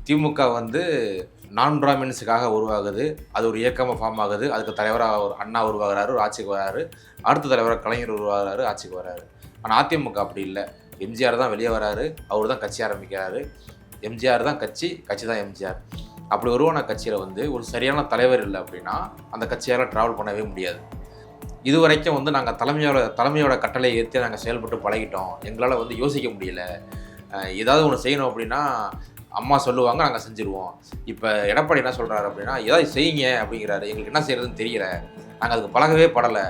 திமுக வந்து நான் பிராமின்ஸுக்காக உருவாகுது. அது ஒரு இயக்கமாக ஃபார்ம் ஆகுது. அதுக்கு தலைவராக ஒரு அண்ணா உருவாகுறாரு, ஒரு ஆட்சிக்கு வராரு. அடுத்த தலைவராக கலைஞர் உருவாகுறாரு, ஆட்சிக்கு வராரு. ஆனால் அதிமுக அப்படி இல்லை. எம்ஜிஆர் தான் வெளியே வராரு, அவர் தான் கட்சி ஆரம்பிக்கிறாரு. எம்ஜிஆர் தான் கட்சி, கட்சி தான் எம்ஜிஆர். அப்படி உருவான கட்சியில் வந்து ஒரு சரியான தலைவர் இல்லை அப்படின்னா அந்த கட்சியால் ட்ராவல் பண்ணவே முடியாது. இதுவரைக்கும் வந்து நாங்கள் தலைமையோட கட்டளையை ஏற்றி நாங்கள் செயல்பட்டு பழகிட்டோம். எங்களால் வந்து யோசிக்க முடியல. ஏதாவது ஒன்று செய்யணும் அப்படின்னா அம்மா சொல்லுவாங்க, நாங்கள் செஞ்சுருவோம். இப்போ எடப்பாடி என்ன சொல்கிறாரு அப்படின்னா, ஏதாவது செய்யுங்க அப்படிங்கிறாரு. எங்களுக்கு என்ன செய்கிறதுன்னு தெரியல, நாங்கள் அதுக்கு பழகவே படலை,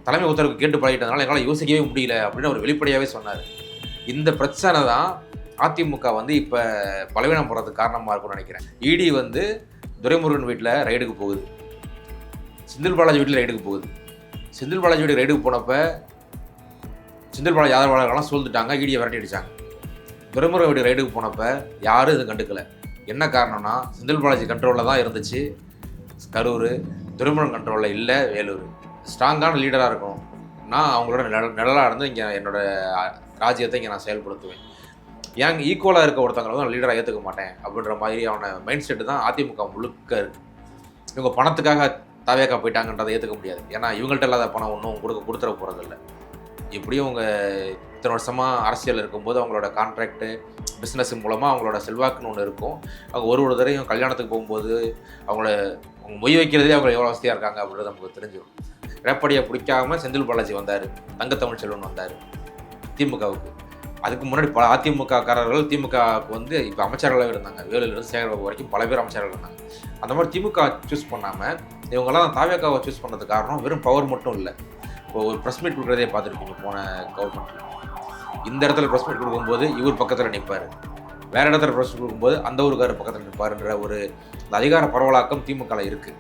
தலைமை உத்தரவுக்கு கேட்டு பழகிட்டதுனால எங்களால் யோசிக்கவே முடியல அப்படின்னு அவர் வெளிப்படையாகவே சொன்னார். இந்த பிரச்சனை தான் அதிமுக வந்து இப்போ பலவீனம் போடுறதுக்கு காரணமாக இருக்கும்னு நினைக்கிறேன். இடி வந்து துரைமுருகன் வீட்டில் ரைடுக்கு போகுது, செந்தில் பாலாஜி வீட்டில் ரைடுக்கு போகுது. செந்தில் பாலாஜி வீட்டுக்கு ரைடுக்கு போனப்போ செந்தில் பாலாஜி ஆதரவாளர்கள்லாம் சூழ்ந்துட்டாங்க, இடியை விரட்டி அடித்தாங்க. துரைமுருகன் வீடு ரைடுக்கு போனப்போ யாரும் இது கண்டுக்கலை. என்ன காரணம்னா செந்தில் பாலாஜி கண்ட்ரோலில் தான் இருந்துச்சு கரூர், துரைமுருகன் கண்ட்ரோலில் இல்லை வேலூர். ஸ்ட்ராங்கான லீடராக இருக்கணும், நான் அவங்களோட நிழலாக இருந்து இங்கே என்னோடய ராஜ்யத்தை இங்கே நான் செயல்படுத்துவேன். ஏன் ஈக்குவலாக இருக்க ஒருத்தவங்களை வந்து நான் லீடராக ஏற்றுக்க மாட்டேன் அப்படின்ற மாதிரியான மைண்ட் செட்டு தான் அதிமுக முழுக்க இருக்குது. இவங்க பணத்துக்காக தாவேக்கா போயிட்டாங்கன்றதை ஏற்றுக்க முடியாது. ஏன்னா இவங்கள்ட்ட இல்லாத பணம் ஒன்றும் கொடுத்துட போகிறதில்ல. எப்படியும் அவங்க இத்தனை வருஷமாக அரசியல் இருக்கும்போது அவங்களோட கான்ட்ராக்டு பிஸ்னஸ் மூலமாக அவங்களோட செல்வாக்குன்னு ஒன்று இருக்கும். அவங்க ஒரு தடவையும் கல்யாணத்துக்கு போகும்போது அவங்க மொய் வைக்கிறதே அவங்க எவ்வளோ வசதியாக இருக்காங்க அப்படின்றது நமக்கு தெரிஞ்சிடும். எடப்பாடியை பிடிக்காம செந்தில் பாலாஜி வந்தார், தங்கத்தமிழ் செல்வன் வந்தார் திமுகவுக்கு. அதுக்கு முன்னாடி பல அதிமுககாரர்கள் திமுகவுக்கு வந்து இப்போ அமைச்சர்களாகவே இருந்தாங்க. வேலுலேருந்து சேகர்பாபு வரைக்கும் பல பேர் அமைச்சர்கள் இருந்தாங்க. அந்த மாதிரி திமுக சூஸ் பண்ணாமல் இவங்கெல்லாம் தாவேக்காவை சூஸ் பண்ணதுக்கு காரணம் வெறும் பவர் மட்டும் இல்லை. இப்போ ஒரு ப்ரெஸ் மீட் கொடுக்குறதே பார்த்துருப்பீங்க போன கவர்மெண்ட்டில். இந்த இடத்துல ப்ரெஸ் மீட் கொடுக்கும்போது இவர் பக்கத்தில் நிற்பார், வேறு இடத்துல ப்ரெஸ் மீட் கொடுக்கும்போது அந்த ஊருக்காரர் பக்கத்தில் நிற்பாருன்ற ஒரு அதிகார பரவலாக்கம் திமுகவில் இருக்குது.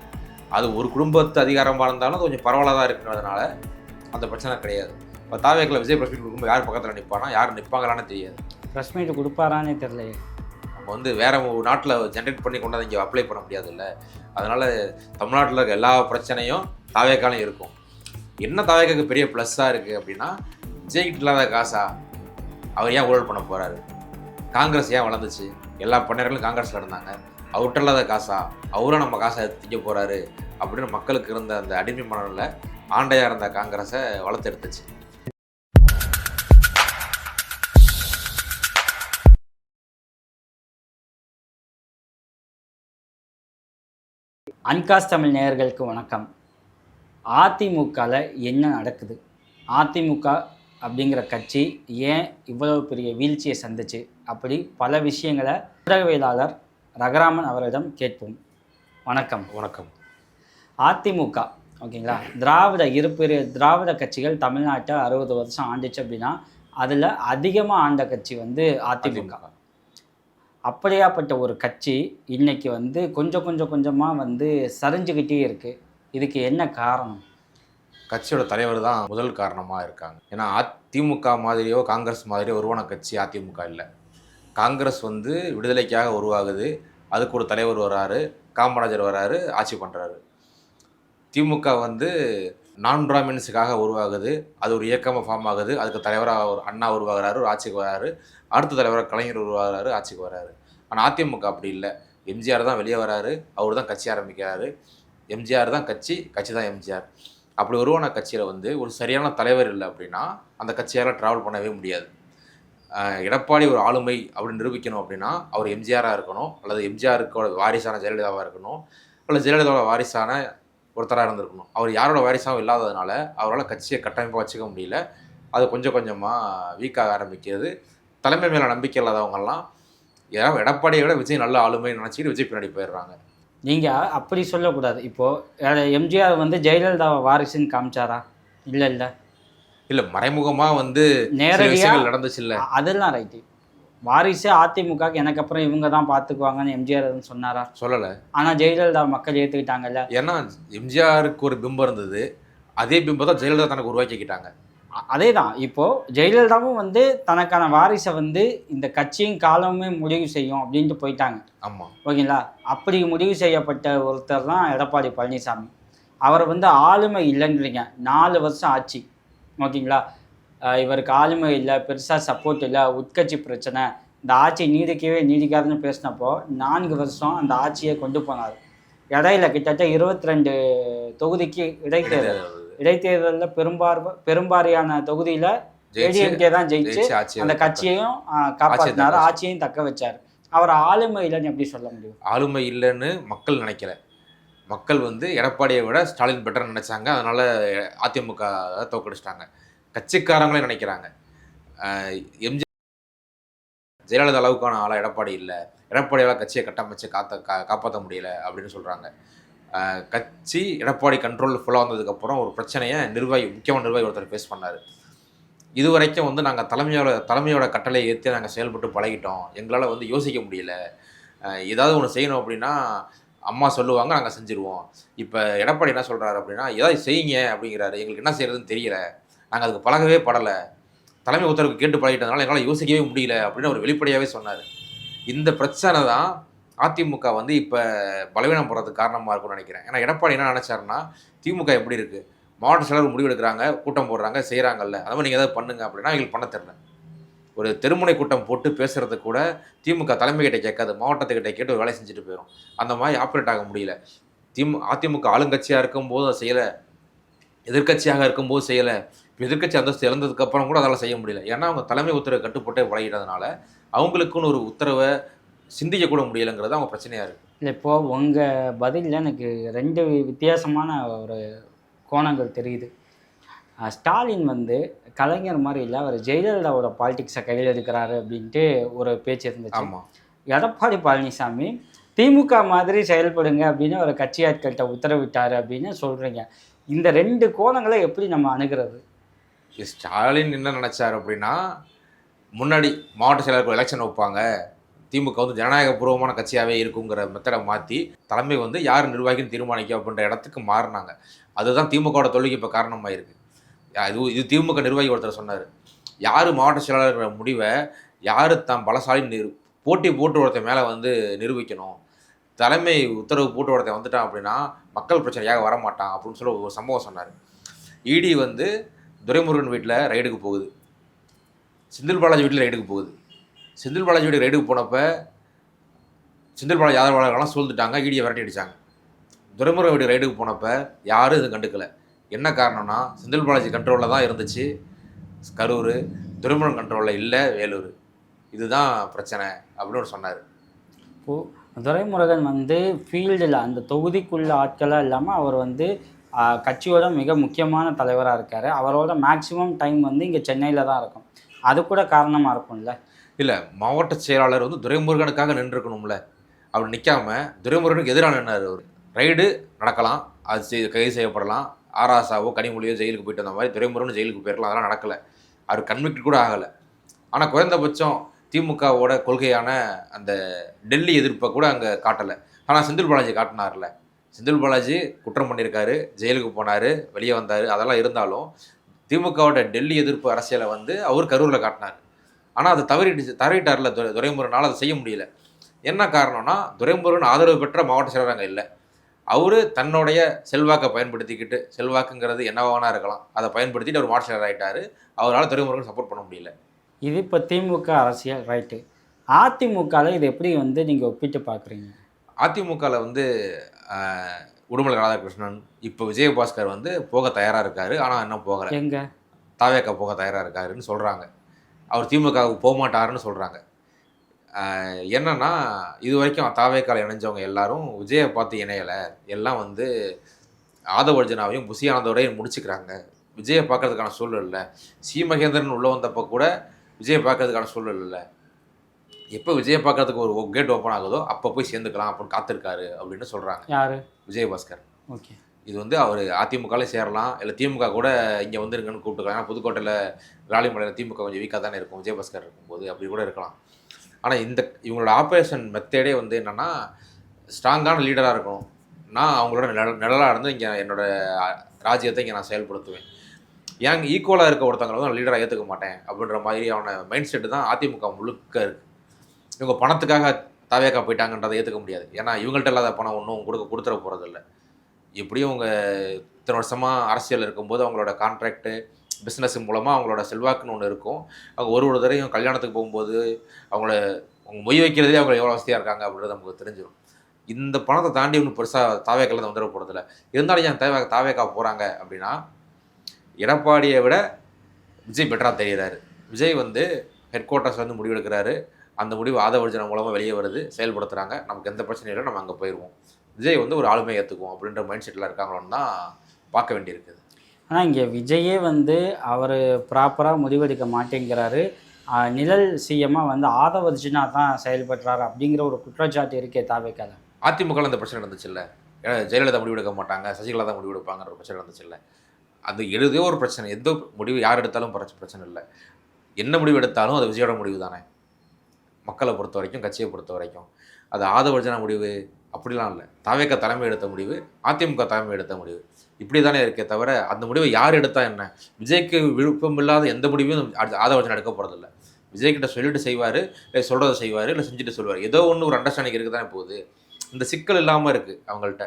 அது ஒரு குடும்பத்து அதிகாரமாக இருந்தாலும் அது கொஞ்சம் பரவலாக தான் இருக்குன்றதுனால அந்த பிரச்சனை கிடையாது. இப்போ தாவேக்கில் விஜய் ப்ரெஸ் மீட் கொடுக்கும்போது யார் பக்கத்தில் நிற்பானா, யார் நிற்பாங்களான்னு தெரியாது. ப்ரெஸ் மீட் கொடுப்பாரானே தெரியலையே. நம்ம வந்து வேறு ஒரு நாட்டில் ஜென்ரேட் பண்ணி கொண்டாந்து இங்கே அப்ளை பண்ண முடியாது இல்லை. அதனால் தமிழ்நாட்டில் இருக்க எல்லா பிரச்சனையும் தாவேக்காலையும் இருக்கும். என்ன தாவேக்காக்கு பெரிய ப்ளஸ்ஸாக இருக்குது அப்படின்னா, விஜய்கிட்ட இல்லாத காசா அவர் ஏன் ஊழல் பண்ண போகிறாரு, காங்கிரஸ் ஏன் வளர்ந்துச்சு, எல்லா பன்னர்களும் காங்கிரஸில் இருந்தாங்க, அவர்கிட்ட இல்லாத காசா அவரும் நம்ம காசை திங்க போகிறாரு அப்படின்னு மக்களுக்கு இருந்த அந்த அடிமை மனநிலை ஆண்டையாக இருந்த காங்கிரஸை வளர்த்து எடுத்துச்சு. அன்காஸ் தமிழ் நேயர்களுக்கு வணக்கம். அதிமுகவில் என்ன நடக்குது, அதிமுக அப்படிங்கிற கட்சி ஏன் இவ்வளவு பெரிய வீழ்ச்சியை சந்திச்சு, அப்படி பல விஷயங்களை ஊடகவியலாளர் ரகுராமன் அவரிடம் கேட்போம். வணக்கம். வணக்கம். அதிமுக ஓகேங்களா, திராவிட கட்சிகள் தமிழ்நாட்டை 60 வருஷம் ஆண்டுச்சு அப்படின்னா அதில் அதிகமாக ஆண்ட கட்சி வந்து அதிமுக. அப்படியாப்பட்ட ஒரு கட்சி இன்னைக்கு வந்து கொஞ்சமாக வந்து சரிஞ்சுக்கிட்டே இருக்குது. இதுக்கு என்ன காரணம்? கட்சியோட தலைவர் தான் முதல் காரணமாக இருக்காங்க. ஏன்னா அதிமுக மாதிரியோ காங்கிரஸ் மாதிரியோ உருவான கட்சி அதிமுக இல்லை. காங்கிரஸ் வந்து விடுதலைக்காக உருவாகுது, அதுக்கு ஒரு தலைவர் வராரு, காமராஜர் வராரு, ஆட்சி பண்ணுறாரு. திமுக வந்து நான் பிராமின்ஸுக்காக உருவாகுது, அது ஒரு இயக்கமாக ஃபார்ம் ஆகுது, அதுக்கு தலைவராக ஒரு அண்ணா உருவாகிறாரு, ஒரு ஆட்சிக்கு வராரு, அடுத்த தலைவராக கலைஞர் உருவாகிறாரு, ஆட்சிக்கு வராரு. ஆனால் அதிமுக அப்படி இல்லை. எம்ஜிஆர் தான் வெளியே வராரு, அவர் தான் கட்சி ஆரம்பிக்கிறாரு. எம்ஜிஆர் தான் கட்சி, கட்சி தான் எம்ஜிஆர். அப்படி உருவான கட்சியில் வந்து ஒரு சரியான தலைவர் இல்லை அப்படின்னா அந்த கட்சியால் ட்ராவல் பண்ணவே முடியாது. எடப்பாடி ஒரு ஆளுமை அப்படின்னு நிரூபிக்கணும் அப்படின்னா அவர் எம்ஜிஆராக இருக்கணும், அல்லது எம்ஜிஆருக்கு வாரிசான ஜெயலலிதாவாக இருக்கணும், அல்லது ஜெயலலிதாவோட வாரிசான ஒருத்தராக இருந்திருக்கணும். அவர் யாரோட வாரிசாகவும் இல்லாததுனால அவரால் கட்சியை கட்டமைப்பாக வச்சுக்க முடியல. அது கொஞ்சம் கொஞ்சமாக வீக்காக ஆரம்பிக்கிறது. தலைமை மேலே நம்பிக்கை இல்லாதவங்கெல்லாம் எடப்பாடியை விட விஜய் நல்ல ஆளுமைன்னு நினச்சிக்கிட்டு விஜய் பின்னாடி போயிடுறாங்க. நீங்கள் அப்படி சொல்லக்கூடாது. இப்போது எம்ஜிஆர் வந்து ஜெயலலிதாவை வாரிசுன்னு காமிச்சாரா? இல்லை மறைமுகமாக வந்து நேரடியாக நடந்துச்சு. இல்லை அதெல்லாம் ரைட்டு. வாரிசு அதிமுகவுக்கு எனக்கு அப்புறம் இவங்க தான் பார்த்துக்குவாங்கன்னு எம்ஜிஆர் சொன்னாரா? சொல்லலை. ஆனால் ஜெயலலிதா மக்கள் ஏற்றுக்கிட்டாங்கல்ல. ஏன்னா எம்ஜிஆருக்கு ஒரு பிம்பம் இருந்தது, அதே பிம்பம் தான் ஜெயலலிதா தனக்கு உருவாக்கிக்கிட்டாங்க. அதே தான். இப்போது ஜெயலலிதாவும் வந்து தனக்கான வாரிசை வந்து இந்த கட்சியும் காலமுமே முடிவு செய்யும் அப்படின்ட்டு போயிட்டாங்க. ஆமாம், ஓகேங்களா. அப்படி முடிவு செய்யப்பட்ட ஒருத்தர் தான் எடப்பாடி பழனிசாமி. அவர் வந்து ஆளுமை இல்லைன்றீங்க, 4 வருஷம் ஆச்சு ஓகேங்களா. இவருக்கு ஆளுமை இல்லை, பெருசாக சப்போர்ட் இல்லை, உட்கட்சி பிரச்சனை, இந்த ஆட்சி நீடிக்கவே நீடிக்காதுன்னு பேசினப்போ 4 வருஷம் அந்த ஆட்சியை கொண்டு போனார். இடையில கிட்டத்தட்ட 22 தொகுதிக்கு இடைத்தேர்தலில் பெரும்பாரியான தொகுதியில் ஏடிஎம்கே தான் ஜெயிச்சு அந்த கட்சியையும் காப்பாற்றினார், ஆட்சியையும் தக்க வச்சார். அவர் ஆளுமை இல்லைன்னு எப்படி சொல்ல முடியும்? ஆளுமை இல்லைன்னு மக்கள் நினைக்கல. மக்கள் வந்து எடப்பாடியை விட ஸ்டாலின் பெட்டர் நினைச்சாங்க. அதனால அதிமுக தோக்கடிச்சிட்டாங்க. கட்சிக்காரங்களே நினைக்கிறாங்க எம்ஜிஆர் ஜெயலலிதா அளவுக்கான ஆளா எடப்பாடி இல்லை, எடப்பாடியால் கட்சியை கட்டமைச்சு காப்பாற்ற முடியல அப்படின்னு சொல்கிறாங்க. கட்சி எடப்பாடி கண்ட்ரோல் ஃபுல்லாக வந்ததுக்கப்புறம் ஒரு பிரச்சனையை முக்கியமான நிர்வாகி ஒருத்தர் ஃபேஸ் பண்ணார். இது வரைக்கும் வந்து நாங்கள் தலைமையோட கட்டளையை ஏற்றி நாங்கள் செயல்பட்டு பழகிட்டோம், எங்களால் வந்து யோசிக்க முடியல, ஏதாவது ஒன்று செய்யணும் அப்படின்னா அம்மா சொல்லுவாங்க, நாங்கள் செஞ்சுருவோம். இப்போ எடப்பாடி என்ன சொல்கிறாரு அப்படின்னா, ஏதாவது செய்யுங்க அப்படிங்கிறாரு. எங்களுக்கு என்ன செய்யறதுன்னு தெரியல, நாங்கள் அதுக்கு பழகவே படலை, தலைமை உத்தரவுக்கு கேட்டு பழகிட்டதுனால எங்களால் யோசிக்கவே முடியல அப்படின்னு அவர் வெளிப்படையாகவே சொன்னார். இந்த பிரச்சனை தான் அதிமுக வந்து இப்போ பலவீனம் போடுறதுக்கு காரணமாக இருக்கும்னு நினைக்கிறேன். ஏன்னா எடப்பாடி என்ன நினச்சாருன்னா, திமுக எப்படி இருக்குது, மாவட்ட செயலர் முடிவு எடுக்கிறாங்க, கூட்டம் போடுறாங்க, செய்கிறாங்கல்ல, அது மாதிரி நீங்கள் ஏதாவது பண்ணுங்க அப்படின்னா எங்களுக்கு பண்ண தெரில. ஒரு தெருமுனை கூட்டம் போட்டு பேசுகிறது கூட திமுக தலைமைகிட்ட கேட்காது, மாவட்டத்துக்கிட்ட கேட்டு ஒரு வேலை செஞ்சுட்டு போயிடும். அந்த மாதிரி ஆப்ரேட் ஆக முடியல. அதிமுக ஆளுங்கட்சியாக இருக்கும்போது அதை செய்யலை, எதிர்கட்சியாக இருக்கும்போது செய்யலை. இப்போ எதிர்கட்சி அந்தஸ்து இழந்ததுக்கப்புறம் கூட அதெல்லாம் செய்ய முடியல. ஏன்னா அவங்க தலைமை உத்தரவை கட்டுப்பட்டே பழகிட்டதுனால அவங்களுக்குன்னு ஒரு உத்தரவை சிந்திக்க கூட முடியலைங்கிறது அவங்க பிரச்சனையாக இருக்குது. இல்லை, இப்போது உங்கள் பதிலில் எனக்கு 2 வித்தியாசமான ஒரு கோணங்கள் தெரியுது. ஸ்டாலின் வந்து கலைஞர் மாதிரி இல்லை, அவர் ஜெயலலிதாவோட பாலிடிக்ஸை கையில் எடுக்கிறாரு அப்படின்ட்டு ஒரு பேச்சு இருந்துச்சு. ஆமாம். எடப்பாடி பழனிசாமி திமுக மாதிரி செயல்படுங்க அப்படின்னு ஒரு கட்சி ஆட்கள்கிட்ட உத்தரவிட்டார் அப்படின்னு சொல்கிறீங்க. இந்த 2 கோணங்களை எப்படி நம்ம அணுகிறது? ஸ்டாலின் என்ன நினச்சார் அப்படின்னா, முன்னாடி மாவட்ட செயலர்கள் எலெக்ஷன் வைப்பாங்க, திமுக வந்து ஜனநாயகபூர்வமான கட்சியாகவே இருக்குங்கிற மெத்தடை மாற்றி தலைமை வந்து யார் நிர்வாகின்னு தீர்மானிக்கும் அப்படின்ற இடத்துக்கு மாறினாங்க. அதுதான் திமுகவோட தோல்விக்கு இப்போ காரணமாக இருக்குது. இது திமுக நிர்வாகி ஒருத்தர் சொன்னார், யார் மாவட்ட செயலாளர் முடிவை யார் தான் பலசாலின்னு போட்டி போட்டு ஒருத்தர் மேலே வந்து நிரூபிக்கணும், தலைமை உத்தரவு போட்டு ஒருத்தன் வந்துட்டான் அப்படின்னா மக்கள் பிரச்சனையாக வரமாட்டான் அப்படின்னு சொல்லி ஒரு சம்பவம் சொன்னார். இடி வந்து துரைமுருகன் வீட்டில் ரைடுக்கு போகுது, செந்தில் பாலாஜி வீட்டில் ரைடுக்கு போகுது. செந்தில் பாலாஜி வீட்டுக்கு ரைடுக்கு போனப்போ செந்தில் பாலாஜி ஆதரவாளர்கள்லாம் சூழ்ந்துட்டாங்க, ஈடியை விரட்டி அடித்தாங்க. துரைமுருகன் வீட்டுக்கு ரைடுக்கு போனப்போ யாரும் இது கண்டுக்கலை. என்ன காரணம்னா, செந்தில் பாலாஜி கண்ட்ரோலில் தான் இருந்துச்சு கரூர், துரைமுருகன் கண்ட்ரோலில் இல்லை வேலூர். இதுதான் பிரச்சனை அப்படின்னு சொன்னார். இப்போது துரைமுருகன் வந்து ஃபீல்டில் அந்த தொகுதிக்குள்ள ஆட்களாக இல்லாமல் அவர் வந்து கட்சியோட மிக முக்கியமான தலைவராக இருக்கார். அவரோட மேக்சிமம் டைம் வந்து இங்கே சென்னையில் தான் இருக்கும். அது கூட காரணமாக இருக்கும்ல? இல்லை, மாவட்ட செயலாளர் வந்து துரைமுருகனுக்காக நின்றுருக்கணும்ல. அவர் நிற்காம துரைமுருகனுக்கு எதிராக நின்றார். அவர் ரைடு நடக்கலாம், அது கைது செய்யப்படலாம், ஆராசாவோ கனிமொழியோ ஜெயிலுக்கு போயிட்டு வந்த மாதிரி துரைமுருகன் ஜெயிலுக்கு போயிடலாம், அதெல்லாம் நடக்கலை. அவர் கன்விக்ட் கூட ஆகலை. ஆனால் குறைந்தபட்சம் திமுகவோட கொள்கையான அந்த டெல்லி எதிர்ப்பை கூட அங்கே காட்டலை. ஆனால் செந்தில் பாலாஜி காட்டினார்ல. செந்தில் பாலாஜி குற்றம் பண்ணியிருக்காரு, ஜெயிலுக்கு போனார், வெளியே வந்தார், அதெல்லாம் இருந்தாலும் திமுகவோட டெல்லி எதிர்ப்பு அரசியலை வந்து அவர் கரூரில் காட்டினார். ஆனால் அதை தவறிட்டார்ல துரைமுருகனால் அதை செய்ய முடியல. என்ன காரணம்னா, துரைமுருகன் ஆதரவு பெற்ற மாவட்ட செயலர் அங்கே இல்லை. அவர் தன்னுடைய செல்வாக்கை பயன்படுத்திக்கிட்டு, செல்வாக்குங்கிறது என்னவானா இருக்கலாம், அதை பயன்படுத்திட்டு அவர் மாவட்ட செயலர் ஆகிட்டார். அவரால் துரைமுருகன் சப்போர்ட் பண்ண முடியல. இது இப்போ திமுக அரசியல் ரைட்டு. அதிமுகவில் இது எப்படி வந்து நீங்கள் ஒப்பிட்டு பார்க்குறீங்க? அதிமுகவில் வந்து உடுமலை ராதாகிருஷ்ணன், இப்போ விஜயபாஸ்கர் வந்து போக தயாராக இருக்கார். ஆனால் இன்னும் போகலை. எங்கே தாவேக்கா போக தயாராக இருக்காருன்னு சொல்கிறாங்க. அவர் திமுகவுக்கு போக மாட்டாருன்னு சொல்கிறாங்க. என்னன்னா, இது வரைக்கும் தாவேக்கால இணைஞ்சவங்க எல்லாரும் விஜயை பார்த்து இணையலை, எல்லாம் வந்து ஆதவர்ஜனாவையும் புசி ஆனந்தோடையும் முடிச்சுக்கிறாங்க. விஜயை பார்க்கறதுக்கான சூழல் இல்லை. சி மகேந்திரன் உள்ளே வந்தப்போ கூட விஜயை பார்க்கறதுக்கான சூழல் இல்லை. எப்போ விஜயை பார்க்கறதுக்கு ஒரு கேட் ஓப்பன் ஆகுதோ அப்போ போய் சேர்ந்துக்கலாம் அப்படின்னு காத்திருக்காரு அப்படின்னு சொல்கிறாங்க. யார்? விஜயபாஸ்கர். ஓகே. இது வந்து அவர் அதிமுகவில் சேரலாம், இல்லை திமுக கூட இங்கே வந்துருங்கன்னு கூப்பிட்டுக்கலாம். ஏன்னா புதுக்கோட்டையில் ராலிமலையில் திமுக கொஞ்சம் வீக்காக தானே இருக்கும் விஜயபாஸ்கர் இருக்கும்போது, அப்படி கூட இருக்கலாம். ஆனால் இவங்களோட ஆப்ரேஷன் மெத்தேடே வந்து என்னென்னா, ஸ்ட்ராங்கான லீடராக இருக்கணும், நான் அவங்களோட நிழலாக இருந்து இங்கே என்னோடய ராஜ்யத்தை இங்கே நான் செயல்படுத்துவேன், ஏன் ஈக்குவலாக இருக்க ஒருத்தவங்களை வந்து நான் லீடராக ஏற்றுக்க மாட்டேன் அப்படின்ற மாதிரியான மைண்ட் செட்டு தான் அதிமுக முழுக்க இருக்குது. இவங்க பணத்துக்காக தாவேக்கா போயிட்டாங்கன்றதை ஏற்றுக்க முடியாது. ஏன்னா இவங்கள்ட்ட இல்லாத பணம் ஒன்றும் கொடுத்துட போகிறதில்ல. எப்படியும் அவங்க இத்தனை வருஷமாக அரசியல் இருக்கும்போது அவங்களோட கான்ட்ராக்டு பிஸ்னஸ் மூலமாக அவங்களோட செல்வாக்குன்னு ஒன்று இருக்கும். அவங்க ஒரு தடவையும் கல்யாணத்துக்கு போகும்போது அவங்கள அவங்க மொய் வைக்கிறதே அவங்க எவ்வளோ வசதியாக இருக்காங்க அப்படின்றது நமக்கு தெரிஞ்சிடும். இந்த பணத்தை தாண்டி ஒன்றும் பெருசாக தாவேக்கால வந்துட போகிறதில்ல. இருந்தாலும் ஏன் தாவேக்கா போகிறாங்க அப்படின்னா, எடப்பாடியை விட விஜய் பெட்டராக தெரிகிறாரு. விஜய் வந்து ஹெட் குவார்ட்டர்ஸ் வந்து முடிவெடுக்கிறாரு. அந்த முடிவு ஆதவர்ஜனா மூலமாக வெளியே வருது, செயல்படுத்துகிறாங்க. நமக்கு எந்த பிரச்சனையும் இல்லை, நம்ம அங்கே போயிடுவோம். விஜய் வந்து ஒரு ஆளுமையை ஏற்றுக்குவோம் அப்படின்ற மைண்ட் செட்டில் இருக்காங்களோன்னு தான் பார்க்க வேண்டியிருக்குது. ஆனால் இங்கே விஜயே வந்து அவர் ப்ராப்பராக முடிவெடுக்க மாட்டேங்கிறாரு. நிழல் சிஎம்மாக வந்து ஆதவர்ஜனா தான் செயல்படுறாரு அப்படிங்கிற ஒரு குற்றச்சாட்டு இருக்கே தாவேக்கால. அதிமுகவில் அந்த பிரச்சனை நடந்துச்சுல்ல, ஜெயலலிதா முடிவெடுக்க மாட்டாங்க, சசிகலா தான் முடிவெடுப்பாங்கன்ற பிரச்சனை நடந்துச்சுல்ல. அது ஏதோ ஒரு பிரச்சனை, எந்த முடிவு யார் எடுத்தாலும் பிரச்சனை இல்லை. என்ன முடிவு எடுத்தாலும் அது விஜயோட முடிவு தானே, மக்களை பொறுத்த வரைக்கும், கட்சியை பொறுத்த வரைக்கும். அது ஆதவர்ஜனா முடிவு அப்படிலாம் இல்லை. தாவேக்கா தலைமை எடுத்த முடிவு, அதிமுக தலைமை எடுத்த முடிவு, இப்படி தானே இருக்கே தவிர அந்த முடிவை யார் எடுத்தா என்ன. விஜய்க்கு விருப்பம் இல்லாத எந்த முடிவையும் ஆதவர்ஜனா எடுக்க போகிறதில்ல. விஜய்கிட்ட சொல்லிட்டு செய்வார், இல்லை சொல்கிறத செய்வார், இல்லை செஞ்சுட்டு சொல்லுவார். ஏதோ ஒன்று ஒரு அண்டர்ஸ்டாண்டிங் இருக்குது தானே போகுது. இந்த சிக்கல் இல்லாமல் இருக்குது அவங்கள்ட்ட.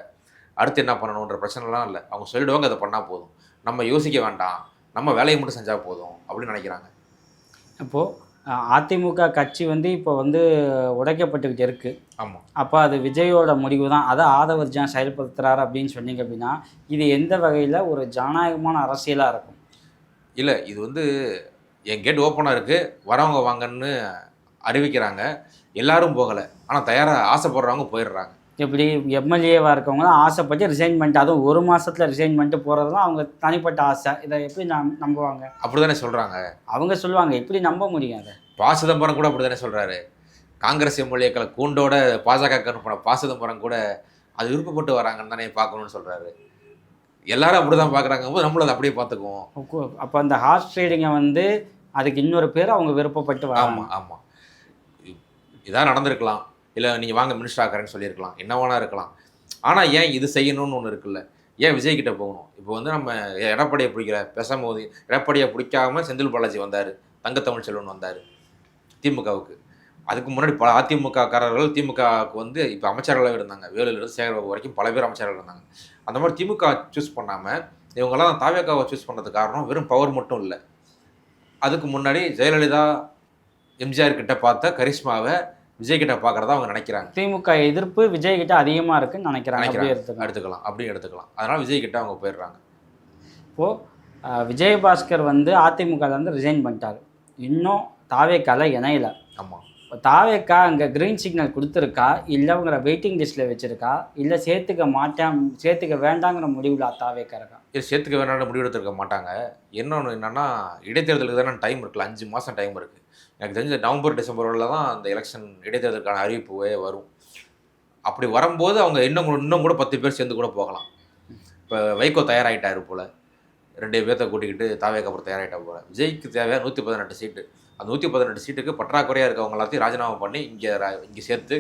அடுத்து என்ன பண்ணணுன்ற பிரச்சனைலாம் இல்லை. அவங்க சொல்லிடுவாங்க, அதை பண்ணால் போதும், நம்ம யோசிக்க வேண்டாம், நம்ம வேலையை மட்டும் செஞ்சால் போதும் அப்படின்னு நினைக்கிறாங்க. அப்போது அதிமுக கட்சி வந்து இப்போ வந்து உடைக்கப்பட்டுக்கிட்டு இருக்குது. ஆமாம். அப்போ அது விஜயோட முடிவு தான், அதை ஆதவர்ஜனா செயல்படுத்துகிறாரு அப்படின்னு சொன்னீங்க அப்படின்னா, இது எந்த வகையில் ஒரு ஜனநாயகமான அரசியலாக இருக்கும்? இல்லை, இது வந்து என் கேட் ஓப்பனாக இருக்குது, வரவங்க வாங்கன்னு அறிவிக்கிறாங்க. எல்லாரும் போகலை, ஆனால் தயாராக ஆசைப்படுறவங்க போயிடுறாங்க. எப்படி எம்எல்ஏவாக இருக்கவங்க தான் ஆசைப்பட்டு ரிசைன் பண்ணிட்டு, அதுவும் ஒரு மாதத்தில் ரிசைன் பண்ணிட்டு போகிறதுலாம் அவங்க தனிப்பட்ட ஆசை. இதை எப்படி நம்புவாங்க? அப்படி தானே சொல்கிறாங்க. அவங்க சொல்லுவாங்க, எப்படி நம்ப முடியும் அதை? சிதம்பரம் கூட அப்படி தானே சொல்கிறாரு. காங்கிரஸ் எம்எல்ஏக்களை கூண்டோட பாஜக போன சிதம்பரம் கூட அது விருப்பப்பட்டு வராங்கன்னு தானே பார்க்கணும்னு சொல்கிறாரு. எல்லாரும் அப்படி தான் பார்க்குறாங்க போது நம்மளும் அதை அப்படியே பார்த்துக்குவோம். அப்போ அந்த ஹார்ஸ் ட்ரேடிங்கை வந்து அதுக்கு இன்னொரு பேர் அவங்க விருப்பப்பட்டு வராங்க. ஆமாம் ஆமாம், இதான் நடந்திருக்கலாம். இல்லை நீங்கள் வாங்க மினிஸ்டர் ஆக்கிறேன்னு சொல்லியிருக்கலாம், என்ன வேணா இருக்கலாம். ஆனால் ஏன் இது செய்யணும்னு ஒன்று இருக்குல்ல, ஏன் விஜய்கிட்ட போகணும்? இப்போ வந்து நம்ம எடப்பாடியை பிடிக்கல, பேசும்போது எடப்பாடியை பிடிக்காமல் செந்தில் பாலாஜி வந்தார், தங்கத்தமிழ் செல்வன் வந்தார் திமுகவுக்கு. அதுக்கு முன்னாடி பல அதிமுககாரர்கள் திமுகவுக்கு வந்து இப்போ அமைச்சர்களாக இருந்தாங்க. வேலுலேருந்து சேகர்பாபு வரைக்கும் பல பேர் அமைச்சர்கள் இருந்தாங்க. அந்த மாதிரி திமுக சூஸ் பண்ணாமல் இவங்கெல்லாம் தாவேக்காவை சூஸ் பண்ணுறதுக்கு காரணம் வெறும் பவர் மட்டும் இல்லை. அதுக்கு முன்னாடி ஜெயலலிதா எம்ஜிஆர் கிட்ட பார்த்த கரிஷ்மாவை விஜய் கிட்ட பார்க்குறதா அவங்க நினைக்கிறாங்க. திமுக எதிர்ப்பு விஜய் கிட்ட அதிகமாக இருக்குன்னு நினைக்கிறாங்க. அப்படி எடுத்துக்கலாம். அதனால் விஜய் கிட்ட அவங்க போயிடுறாங்க. இப்போது விஜயபாஸ்கர் வந்து அதிமுகலேருந்து ரிசைன் பண்ணிட்டார், இன்னும் தாவேக்கால இணையலை. ஆமாம். இப்போ தாவேக்கா அங்கே க்ரீன் சிக்னல் கொடுத்துருக்கா, இல்லை அவங்கள வெயிட்டிங் லிஸ்ட்டில் வச்சுருக்கா, இல்லை சேர்த்துக்க வேண்டாங்கிற முடிவில் தாவேக்கா இருக்கா? இது சேர்த்துக்க வேண்டாம்னு முடிவு எடுத்துருக்க மாட்டாங்க. இன்னொன்று என்னென்னா, இடைத்தேர்தலுக்கு தானே டைம் இருக்குல்ல, 5 மாதம் டைம் இருக்குது. எனக்கு தெரிஞ்ச நவம்பர் டிசம்பரில் தான் அந்த எலெக்ஷன் இடைத்தேர்தலுக்கான அறிவிப்புவே வரும். அப்படி வரும்போது அவங்க இன்னும் கூட 10 பேர் சேர்ந்து கூட போகலாம். இப்போ வைகோ தயாராகிட்டார் போல், 2 பேர்த்த கூட்டிக்கிட்டு தாவேக்கா அப்புறம் தயாராகிட்டா போல். விஜய்க்கு தேவை 118 சீட்டு. அந்த 118 சீட்டுக்கு பற்றாக்குறையாக இருக்கவங்க எல்லாத்தையும் ராஜினாமா பண்ணி இங்கே சேர்த்து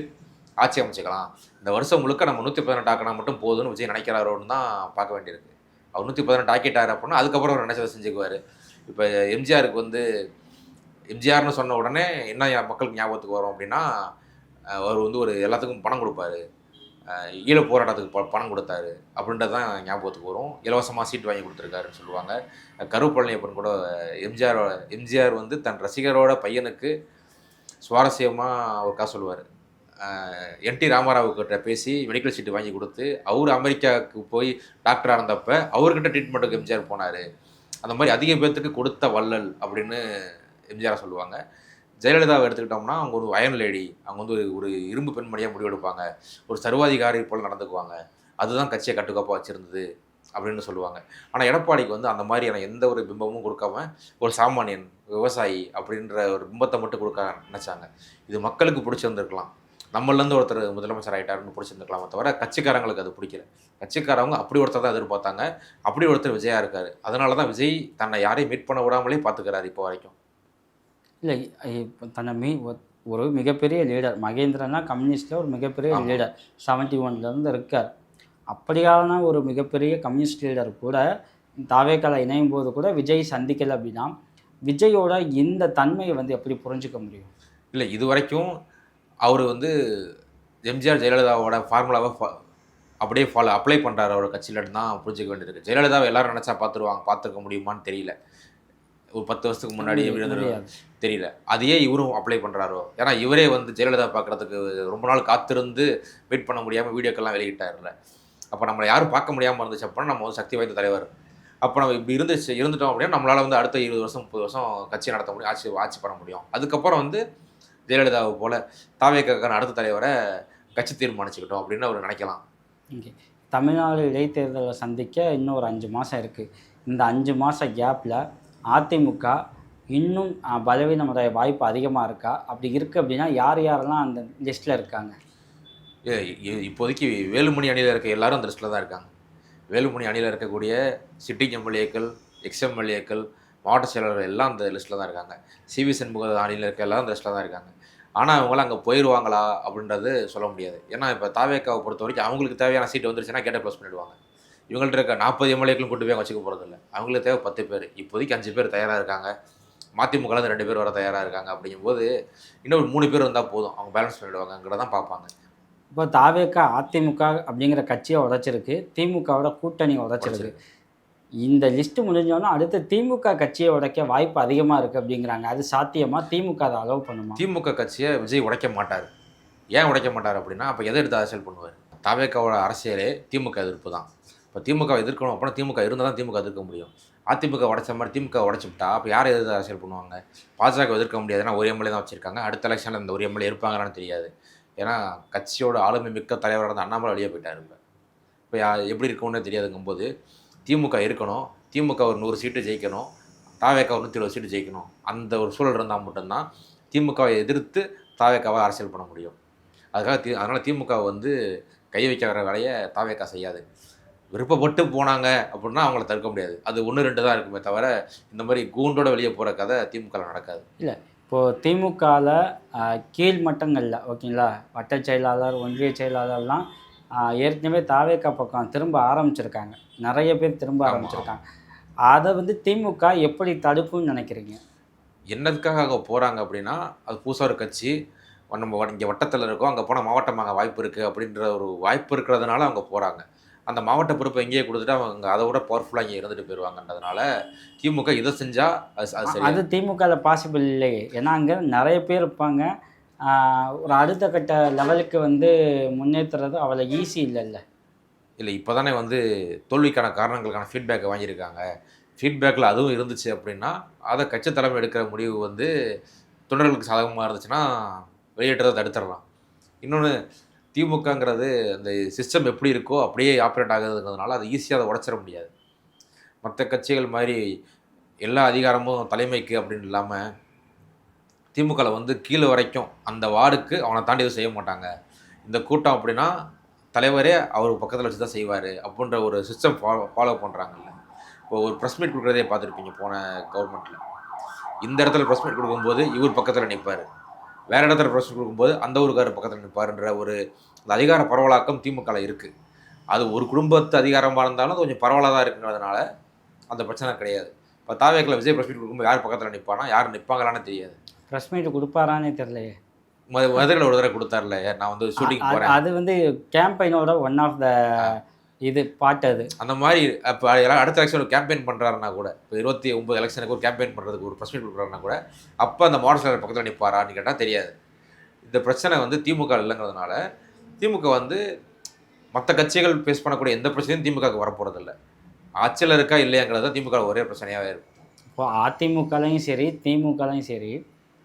ஆட்சி அமைச்சிக்கலாம். இந்த வருஷம் முழுக்க நம்ம 118 ஆக்கினா மட்டும் போதும்னு விஜய் நினைக்கிறாரோன்னு தான் பார்க்க வேண்டியிருக்கு. அவர் 118 ஆக்கிட்டார் அப்படின்னா அதுக்கப்புறம் அவர் நினைச்சதை செஞ்சுக்குவார். இப்போ எம்ஜிஆருக்கு வந்து எம்ஜிஆர்னு சொன்ன உடனே என்ன மக்களுக்கு ஞாபகத்துக்கு வரும் அப்படின்னா, அவர் வந்து ஒரு எல்லாத்துக்கும் பணம் கொடுப்பாரு, ஈழ போராட்டத்துக்கு பணம் கொடுத்தாரு அப்படின்றது தான் ஞாபகத்துக்கு வரும். இலவசமாக சீட் வாங்கி கொடுத்துருக்காருன்னு சொல்லுவாங்க. கருப்பழனியப்பன் கூட எம்ஜிஆர் வந்து தன் ரசிகரோட பையனுக்கு சுவாரஸ்யமாக ஒரு கதை சொல்லுவார். என்டி ராமாராவுக்கிட்ட பேசி மெடிக்கல் சீட்டு வாங்கி கொடுத்து அவர் அமெரிக்காவுக்கு போய் டாக்டராக இருந்தப்ப அவர்கிட்ட ட்ரீட்மெண்ட்டுக்கு எம்ஜிஆர் போனார். அந்த மாதிரி அதிக பேர்த்துக்கு கொடுத்த வள்ளல் அப்படின்னு எம்ஜிஆர் சொல்லுவாங்க. ஜெயலலிதாவை எடுத்துக்கிட்டோம்னா அவங்க ஒரு அயன் லேடி, அவங்க வந்து ஒரு இரும்பு பெண்மணியாக முடிவெடுப்பாங்க, ஒரு சர்வாதிகாரி போல் நடந்துக்குவாங்க, அதுதான் கட்சியை கட்டுக்கோப்பாக வச்சுருந்தது அப்படின்னு சொல்லுவாங்க. ஆனால் எடப்பாடிக்கு வந்து அந்த மாதிரியான எந்த ஒரு பிம்பமும் கொடுக்காம ஒரு சாமானியன் விவசாயி அப்படின்ற ஒரு பிம்பத்தை மட்டும் கொடுக்க நினச்சாங்க. இது மக்களுக்கு பிடிச்சிருந்துருக்கலாம், நம்மளேருந்து ஒருத்தர் முதலமைச்சர் ஆகிட்டாருன்னு பிடிச்சிருந்துருக்கலாமே தவிர கட்சிக்காரங்களுக்கு அது பிடிக்கல. கட்சிக்காரவங்க அப்படி ஒருத்தர் தான் எதிர்பார்த்தாங்க. அப்படி ஒருத்தர் விஜயா இருக்கார். அதனால தான் விஜய் தன்னை யாரையும் மீட் பண்ண விடாமலே பார்த்துக்கிறாரு இப்போ வரைக்கும். இல்லை, இப்போ தன்னை ஒரு மிகப்பெரிய லீடர், மகேந்திரனா கம்யூனிஸ்டில் ஒரு மிகப்பெரிய லீடர் 71 இருக்கார். அப்படியான ஒரு மிகப்பெரிய கம்யூனிஸ்ட் லீடர் கூட தாவேக்கால இணையும் போது கூட விஜய் சந்திக்கலை அப்படின்னா விஜயோட இந்த தன்மையை வந்து எப்படி புரிஞ்சுக்க முடியும்? இல்லை, இது வரைக்கும் அவர் வந்து எம்ஜிஆர் ஜெயலலிதாவோட ஃபார்முலாவை அப்படியே அப்ளை பண்ணுறாரு அவர் கட்சியிலன்னு தான் புரிஞ்சிக்க வேண்டியிருக்கு. ஜெயலலிதாவை எல்லோரும் நினச்சா பார்த்துருக்க முடியுமான்னு தெரியல. ஒரு 10 வருஷத்துக்கு முன்னாடி எப்படி முடியாது. தெரியல. அதையே இவரும் அப்ளை பண்ணுறாரோ? ஏன்னா இவரே வந்து ஜெயலலிதா பார்க்குறதுக்கு ரொம்ப நாள் காத்திருந்து வெயிட் பண்ண முடியாமல் வீடியோக்கெல்லாம் வெளியிட்டார்ல. அப்போ நம்மளை யாரும் பார்க்க முடியாமல் இருந்துச்சு அப்படின்னா நம்ம வந்து சக்தி வாய்ந்த தலைவர். அப்போ நம்ம இப்படி இருந்துட்டோம் அப்படின்னா நம்மளால் வந்து அடுத்த 20 வருஷம் 30 வருஷம் கட்சி நடத்த முடியும், ஆட்சி பண்ண முடியும். அதுக்கப்புறம் வந்து ஜெயலலிதாவை போல தாவேக்கான அடுத்த தலைவரை கட்சி தீர்மானிச்சுக்கிட்டோம் அப்படின்னு அவர் நினைக்கலாம். ஓகே. தமிழ்நாடு இடைத்தேர்தலை சந்திக்க இன்னும் ஒரு 5 மாதம் இருக்குது. இந்த 5 மாத கேப்பில் அதிமுக இன்னும் பலவீனமடைய வாய்ப்பு அதிகமாக இருக்கா? அப்படி இருக்குது அப்படின்னா யார் யாரெல்லாம் அந்த லிஸ்ட்டில் இருக்காங்க? இப்போதைக்கு வேலுமணி அணியில் இருக்க எல்லாரும் அந்த லிஸ்ட்டில் தான் இருக்காங்க. வேலுமணி அணியில் இருக்கக்கூடிய சிட்டிங் எம்எல்ஏக்கள், எக்ஸ்எம்எல்ஏக்கள், மாவட்ட செயலாளர்கள் எல்லாம் அந்த லிஸ்ட்டில் தான் இருக்காங்க. சிவி சண்முக அணியில் இருக்க எல்லாரும் அந்த லிஸ்ட்டில் தான் இருக்காங்க. ஆனால் அவங்களாம் அங்கே போயிடுவாங்களா அப்படின்றது சொல்ல முடியாது. ஏன்னா இப்போ தாவேக்காவை பொறுத்த வரைக்கும் அவங்களுக்கு தேவையான சீட்டு வந்துருச்சுன்னா கேட்டை க்ளோஸ் பண்ணிவிடுவாங்க. இவங்கள்ட்ட இருக்க 40 எம்எல்ஏக்களும் கொண்டு போய் வச்சுக்க போகிறதில்ல. அவங்களுக்கு தேவை 10 பேர். இப்போதைக்கு 5 பேர் தயாராக இருக்காங்க. மதிமுகலேருந்து 2 பேர் வர தயாராக இருக்காங்க. அப்படிங்கும்போது இன்னும் ஒரு 3 பேர் வந்தால் போதும், அவங்க பேலன்ஸ் பண்ணிவிடுவாங்கங்கிறத தான் பார்ப்பாங்க. இப்போ தாவேக்கா அதிமுக அப்படிங்கிற கட்சியை உடைச்சிருக்கு, திமுகவோட கூட்டணி உடைச்சிருக்கு. இந்த லிஸ்ட்டு முடிஞ்சோன்னா அடுத்து திமுக கட்சியை உடைக்க வாய்ப்பு அதிகமாக இருக்குது அப்படிங்கிறாங்க. அது சாத்தியமாக? திமுக அதை அலோவ் பண்ணுமா? திமுக கட்சியை விஜய் உடைக்க மாட்டார். ஏன் உடைக்க மாட்டார் அப்படின்னா, அப்போ எதை எடுத்து அரசியல் பண்ணுவார்? தாவேக்காவோட அரசியலே திமுக எதிர்ப்பு தான். இப்போ திமுக எதிர்க்கணும் அப்படின்னா திமுக இருந்தால் தான் திமுக எதிர்க்க முடியும். அதிமுக உடைச்ச மாதிரி திமுக உடைச்சிவிட்டா அப்போ யாரை எதிர்த்து அரசியல் பண்ணுவாங்க? பாஜக எதிர்க்க முடியாது. ஏன்னா ஒரு எம்எல்ஏ தான் வச்சுருக்காங்க. அடுத்த எலெக்ஷனில் இந்த ஒரு எம்எல்ஏ இருப்பாங்களான்னு தெரியாது. ஏன்னா கட்சியோட ஆளுமை மிக்க தலைவராக இருந்த அண்ணாமலை வெளியே போயிட்டார். இப்போ எப்படி இருக்கும்னு தெரியாதுங்கும்போது திமுக இருக்கணும், திமுக ஒரு 100 சீட்டு ஜெயிக்கணும், தாவேக்கா ஒரு 120 சீட்டு ஜெயிக்கணும். அந்த ஒரு சூழல் இருந்தால் மட்டும்தான் திமுகவை எதிர்த்து தாவேக்காவை அரசியல் பண்ண முடியும். அதனால் திமுக வந்து கை வைக்கிற வேலையை தாவேக்கா செய்யாது. விருப்பப்பட்டு போனாங்க அப்படின்னா அவங்கள தடுக்க முடியாது. அது 1-2 தான் இருக்குமே தவிர இந்த மாதிரி கூண்டோட வெளியே போகிற கதை திமுகவில் நடக்காது. இல்லை, இப்போது திமுகவில் கீழ் மட்டங்களில் ஓகேங்களா, வட்ட செயலாளர், ஒன்றிய செயலாளர்லாம் ஏற்கனவே தாவேக்கா பக்கம் திரும்ப ஆரம்பிச்சிருக்காங்க. நிறைய பேர் திரும்ப ஆரம்பிச்சிருக்காங்க. அதை வந்து திமுக எப்படி தடுக்கும்னு நினைக்கிறீங்க? என்னதுக்காக அங்கே போகிறாங்க அப்படின்னா, அது புதுசாக ஒரு கட்சி, நம்ம இங்கே வட்டத்தில் இருக்கோம், அங்கே போனால் மாவட்டமாக வாய்ப்பு இருக்குது அப்படின்ற ஒரு வாய்ப்பு இருக்கிறதுனால அவங்க போகிறாங்க. அந்த மாவட்ட பொறுப்பை எங்கேயே கொடுத்துட்டு அவங்க அதை விட பவர்ஃபுல்லாக இங்கே இருந்துட்டு போயிடுவாங்கன்றதுனால திமுக இதை செஞ்சால் அது திமுகவில் பாசிபிள் இல்லையே. ஏன்னா அங்கே நிறைய பேர் இருப்பாங்க. ஒரு அடுத்த கட்ட லெவலுக்கு வந்து முன்னேற்றுறது அவ்வளோ ஈஸி இல்லைல்ல. இல்லை, இப்போ தானே வந்து தோல்விக்கான காரணங்களுக்கான ஃபீட்பேக்கை வாங்கியிருக்காங்க. ஃபீட்பேக்கில் அதுவும் இருந்துச்சு அப்படின்னா அதை கட்சி தலைமை எடுக்கிற முடிவு வந்து தொண்டர்களுக்கு சாதகமாக இருந்துச்சுன்னா வெளியேற்றதை தடுத்துடலாம். இன்னொன்று, திமுகங்கிறது அந்த சிஸ்டம் எப்படி இருக்கோ அப்படியே ஆப்ரேட் ஆகுதுங்கிறதுனால அது ஈஸியாக அதை உடச்சிட முடியாது. மற்ற கட்சிகள் மாதிரி எல்லா அதிகாரமும் தலைமைக்கு அப்படின்னு இல்லாமல் திமுகவில் வந்து கீழே வரைக்கும் அந்த வார்டுக்கு அவனை தாண்டி எதுவும் செய்ய மாட்டாங்க. இந்த கூட்டம் அப்படின்னா தலைவரே அவர் பக்கத்தில் வச்சு தான் செய்வார் அப்படின்ற ஒரு சிஸ்டம் ஃபாலோ பண்ணுறாங்கல்ல. இப்போ ஒரு ப்ரெஸ் மீட் கொடுக்குறதே பார்த்துருப்பீங்க போன கவர்மெண்ட்டில். இந்த இடத்துல ப்ரெஸ் மீட் கொடுக்கும்போது இவர் பக்கத்தில் நிற்பார், வேறு இடத்துல ப்ரெஸ் மீட் கொடுக்கும்போது அந்த ஊருக்காரர் பக்கத்தில் நிற்பாருன்ற ஒரு அந்த அதிகார பரவலாக்கம் திமுகவில் இருக்குது. அது ஒரு குடும்பத்து அதிகாரமாக இருந்தாலும் கொஞ்சம் பரவலாக தான் இருக்குங்கிறதுனால அந்த பிரச்சனை கிடையாது. இப்போ தாவேக்கில் விஜய் ப்ரெஸ் மீட் கொடுக்கும்போது யார் பக்கத்தில் நிற்பானா, யார் நிற்பாங்களான்னு தெரியாது. ப்ரெஸ் மீட் கொடுப்பாரானே தெரியலையே. மதுரையில் ஒரு தடவை கொடுத்தார்ல, நான் வந்து ஷூட்டிங் போகிறேன், அது வந்து கேம்பெயினோட ஒன் ஆஃப் த இது பாட்டு. அது அந்த மாதிரி இப்போ எல்லாம் அடுத்த எலெக்ஷன் ஒரு கேம்பெயின் பண்ணுறாருன்னா கூட, இப்போ 29 எலெக்ஷனுக்கு ஒரு கேம்பெயின் பண்ணுறதுக்கு ஒரு ப்ரெஸ் மீட் கொடுக்குறாருன்னா கூட அப்போ அந்த மாடல் செயலர் பக்கத்தில் நிற்பாரான்னு கேட்டால் தெரியாது. இந்த பிரச்சனை வந்து திமுக இல்லைங்கிறதுனால திமுக வந்து மற்ற கட்சிகள் ஃபேஸ் பண்ணக்கூடிய எந்த பிரச்சனையும் திமுகவுக்கு வரப்போகிறதில்ல. ஆட்சியில் இருக்கா இல்லையாங்கிறது தான் திமுக ஒரே பிரச்சனையாகவே இருக்கும். இப்போ அதிமுகலையும் சரி திமுகலையும் சரி,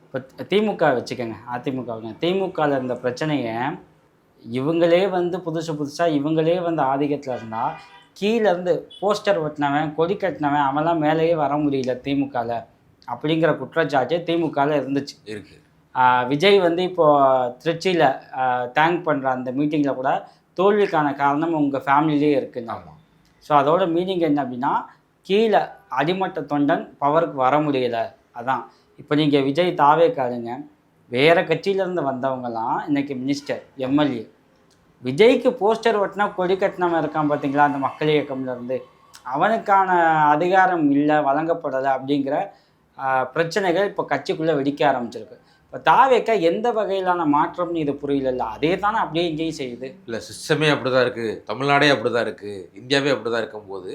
இப்போ திமுக வச்சுக்கோங்க, திமுகவில் இருந்த பிரச்சனையை இவங்களே வந்து புதுசாக இவங்களே வந்து ஆதிக்கத்தில் இருந்தால் கீழேருந்து போஸ்டர் ஒட்டினவன், கொடி கட்டினவன் அவன்லாம் மேலேயே வர முடியல திமுகவில் அப்படிங்கிற குற்றச்சாட்டு திமுகவில் இருந்துச்சு. இருக்குது. விஜய் வந்து இப்போது திருச்சியில் தேங்க் பண்ணுற அந்த மீட்டிங்கில் கூட தோல்விக்கான காரணம் உங்கள் ஃபேமிலியிலே இருக்குங்க. ஆமாம். ஸோ அதோட மீனிங் என்ன அப்படின்னா, கீழே அடிமட்ட தொண்டன் பவருக்கு வர முடியலை. அதான் இப்போ நீங்கள் விஜய் தாவேக்காருங்க, வேறு கட்சியிலேருந்து வந்தவங்கலாம் இன்றைக்கி மினிஸ்டர், எம்எல்ஏ. விஜய்க்கு போஸ்டர் ஒட்டினா கொடி கட்டினவன் இருக்கான் பார்த்தீங்களா, அந்த மக்கள் இயக்கம்லேருந்து, அவனுக்கான அதிகாரம் இல்லை, வழங்கப்படலை அப்படிங்கிற பிரச்சனைகள் இப்போ கட்சிக்குள்ளே வெடிக்க ஆரம்பிச்சிருக்கு. இப்போ தாவேக்கா எந்த வகையிலான மாற்றம்னு இது புரியல. அதே தானே அப்படியே இங்கேயும் செய்யுது. இல்லை, சிஸ்டமே அப்படி தான் இருக்குது, தமிழ்நாடே அப்படி தான் இருக்குது, இந்தியாவே அப்படி தான் இருக்கும்போது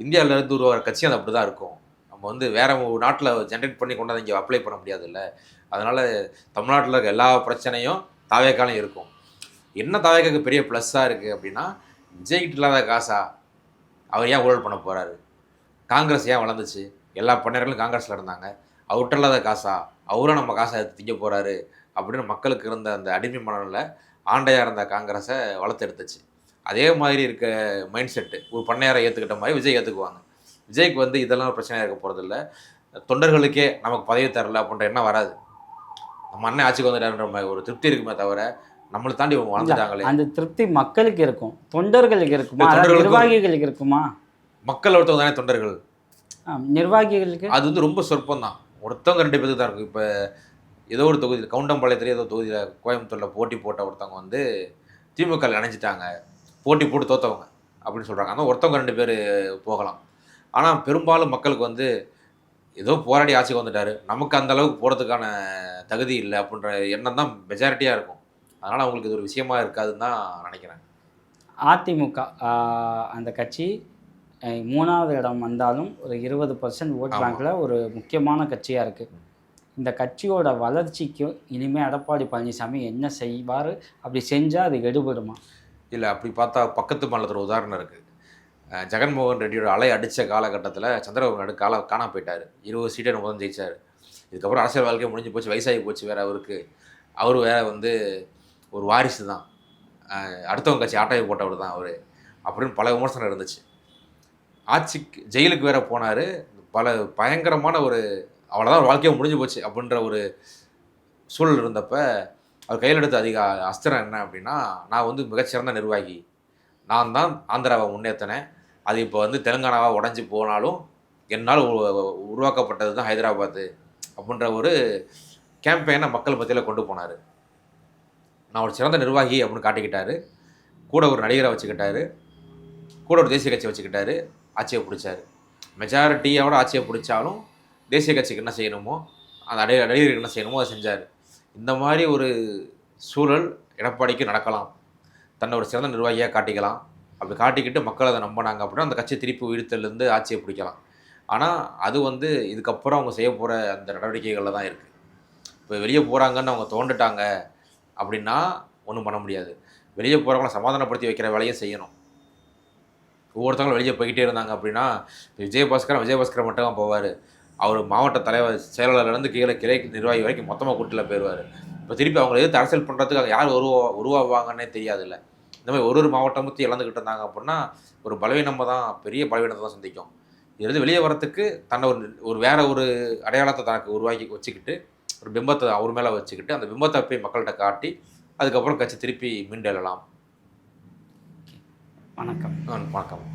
இந்தியாவிலேருந்து உருவாகிற கட்சி அது அப்படி தான் இருக்கும். நம்ம வந்து வேற ஒரு நாட்டில் ஜென்ரேட் பண்ணி கொண்டாந்து இங்கே அப்ளை பண்ண முடியாதுல்ல. அதனால் தமிழ்நாட்டில் இருக்க எல்லா பிரச்சனையும் தாவேக்காலையும் இருக்கும். என்ன தாவேக்காக்கு பெரிய ப்ளஸ்ஸாக இருக்குது அப்படின்னா, விஜய்கிட்ட இல்லாத காசா அவர் ஏன் ஊழல் பண்ண போகிறாரு? காங்கிரஸ் ஏன் வளர்ந்துச்சு? எல்லா பண்ணியர்களும் காங்கிரஸில் இருந்தாங்க. அவர்கிட்ட இல்லாத காசா அவரும் நம்ம காசை எடுத்து திங்க போகிறாரு அப்படின்னு மக்களுக்கு இருந்த அந்த அடிமை மனநிலை ஆண்டையாக இருந்த காங்கிரஸை வளர்த்து எடுத்துச்சு. அதே மாதிரி இருக்க மைண்ட் செட்டு ஒரு பண்ணையாரை ஏற்றுக்கிட்ட மாதிரி விஜய் ஏற்றுக்குவாங்க. விஜய்க்கு வந்து இதெல்லாம் பிரச்சனையாக இருக்க போகிறதில்ல. தொண்டர்களுக்கே நமக்கு பதவி தரல அப்படின்ற எண்ணம் வராது. நம்ம அண்ணன் ஆட்சிக்கு வந்துட்டாருன்ற மாதிரி ஒரு திருப்தி இருக்குமே தவிர நம்மளை தாண்டி இவங்க வளர்ந்துட்டாங்களே. அந்த திருப்தி மக்களுக்கு இருக்கும், தொண்டர்களுக்கு இருக்குமா, நிர்வாகிகளுக்கு இருக்குமா? மக்கள் ஒருத்தவங்க தானே தொண்டர்கள். நிர்வாகிகளுக்கு அது வந்து ரொம்ப சொற்பம் தான். ஒருத்தவங்க 2 பேருக்கு தான் இருக்கும். இப்போ ஏதோ ஒரு தொகுதியில் கவுண்டம்பாளையத்தில் ஏதோ தொகுதியில் கோயம்புத்தூரில் போட்டி போட்ட ஒருத்தவங்க வந்து திமுக இணைஞ்சிட்டாங்க, போட்டி போட்டு தோற்றவங்க அப்படின்னு சொல்கிறாங்க. ஆனால் ஒருத்தவங்க 2 பேர் போகலாம். ஆனால் பெரும்பாலும் மக்களுக்கு வந்து ஏதோ போராடி ஆட்சிக்கு வந்துட்டார், நமக்கு அந்த அளவுக்கு போகிறதுக்கான தகுதி இல்லை அப்படின்ற எண்ணம் தான் மெஜாரிட்டியாக இருக்கும். அதனால் அவங்களுக்கு இது ஒரு விஷயமா இருக்காதுன்னு தான் நினைக்கிறேன். அதிமுக அந்த கட்சி 3வது இடம் வந்தாலும் ஒரு 20% ஓட் பேங்க்கில் ஒரு முக்கியமான கட்சியாக இருக்குது. இந்த கட்சியோட வளர்ச்சிக்கும் இனிமேல் எடப்பாடி பழனிசாமி என்ன செய்வார்? அப்படி செஞ்சால் அது எடுபடுமா? இல்லை, அப்படி பார்த்தா பக்கத்து மாநிலத்தில் உதாரணம் இருக்குது. ஜெகன்மோகன் ரெட்டியோட அலை அடித்த காலகட்டத்தில் சந்திரபாபு நாயுடு காணாம போயிட்டார். 20 சீட்டை முதல் ஜெயிச்சார். இதுக்கப்புறம் அரசியல் வாழ்க்கை முடிஞ்சு போச்சு, வயசாகி போச்சு வேறு அவருக்கு. அவர் வேறு வந்து ஒரு வாரிசு தான், அடுத்தவங்க கட்சி ஆட்டாயை போட்டவர் தான் அவர் அப்படின்னு பல விமர்சனம் இருந்துச்சு. ஆட்சிக்கு ஜெயிலுக்கு வேற போனார். பல பயங்கரமான ஒரு அவ்வளோதான் ஒரு வாழ்க்கையை முடிஞ்சு போச்சு அப்படின்ற ஒரு சூழல் இருந்தப்ப அவர் கையில் எடுத்த அஸ்திரம் என்ன அப்படின்னா, நான் வந்து மிகச்சிறந்த நிர்வாகி, நான் தான் ஆந்திராவை முன்னேற்றினேன், அது இப்போ வந்து தெலுங்கானாவாக உடஞ்சி போனாலும் என்னால் உருவாக்கப்பட்டது தான் ஹைதராபாத்து அப்படின்ற ஒரு கேம்பெயினை மக்கள் மத்தியில் கொண்டு போனார். நான் ஒரு சிறந்த நிர்வாகி அப்படின்னு காட்டிக்கிட்டாரு. கூட ஒரு நடிகரை வச்சுக்கிட்டாரு, கூட ஒரு தேசிய கட்சி வச்சுக்கிட்டாரு, ஆட்சியை பிடிச்சார். மெஜாரிட்டியோட ஆட்சியை பிடிச்சாலும் தேசிய கட்சிக்கு என்ன செய்யணுமோ, அந்த நடிகருக்கு என்ன செய்யணுமோ அதை செஞ்சார். இந்த மாதிரி ஒரு சூழல் எடப்பாடிக்கு நடக்கலாம். தன்னை ஒரு சிறந்த நிர்வாகியாக காட்டிக்கலாம். அப்படி காட்டிக்கிட்டு மக்கள் அதை நம்பினாங்க அப்படின்னா அந்த கட்சி திருப்பி உயிர்த்தலேருந்து ஆட்சியை பிடிக்கலாம். ஆனால் அது வந்து இதுக்கப்புறம் அவங்க செய்ய போகிற அந்த நடவடிக்கைகளில் தான் இருக்குது. இப்போ வெளியே போகிறாங்கன்னு அவங்க தோண்டுட்டாங்க அப்படின்னா ஒன்றும் பண்ண முடியாது. வெளியே போகிறவங்கள சமாதானப்படுத்தி வைக்கிற வேலையும் செய்யணும். ஒவ்வொருத்தவங்களும் வெளியே போய்கிட்டே இருந்தாங்க அப்படின்னா விஜயபாஸ்கர் மட்டும் தான் போவார். அவர் மாவட்ட தலைவர் செயலாளர்லேருந்து கிளை நிர்வாகி வரைக்கும் மொத்தமாக கூட்டில் போயிடுவார். இப்போ திருப்பி அவங்களை எதிர்த்து அரசியல் பண்ணுறதுக்கு அங்கே யார் உருவாவாங்கன்னே தெரியாதுல்ல. இந்த மாதிரி ஒரு மாவட்டமுத்தி இழந்துக்கிட்டு இருந்தாங்க அப்படின்னா ஒரு பலவீனமாக தான், பெரிய பலவீனத்தை தான் சந்திக்கும். இதுலேருந்து வெளியே வரத்துக்கு தன்னை ஒரு வேற ஒரு அடையாளத்தை தனக்கு உருவாக்கி வச்சுக்கிட்டு, ஒரு பிம்பத்தை அவர் மேலே வச்சுக்கிட்டு அந்த பிம்பத்தை போய் மக்கள்கிட்ட காட்டி அதுக்கப்புறம் கட்சி திருப்பி மீண்டெழலாம். வணக்கம். வணக்கம்.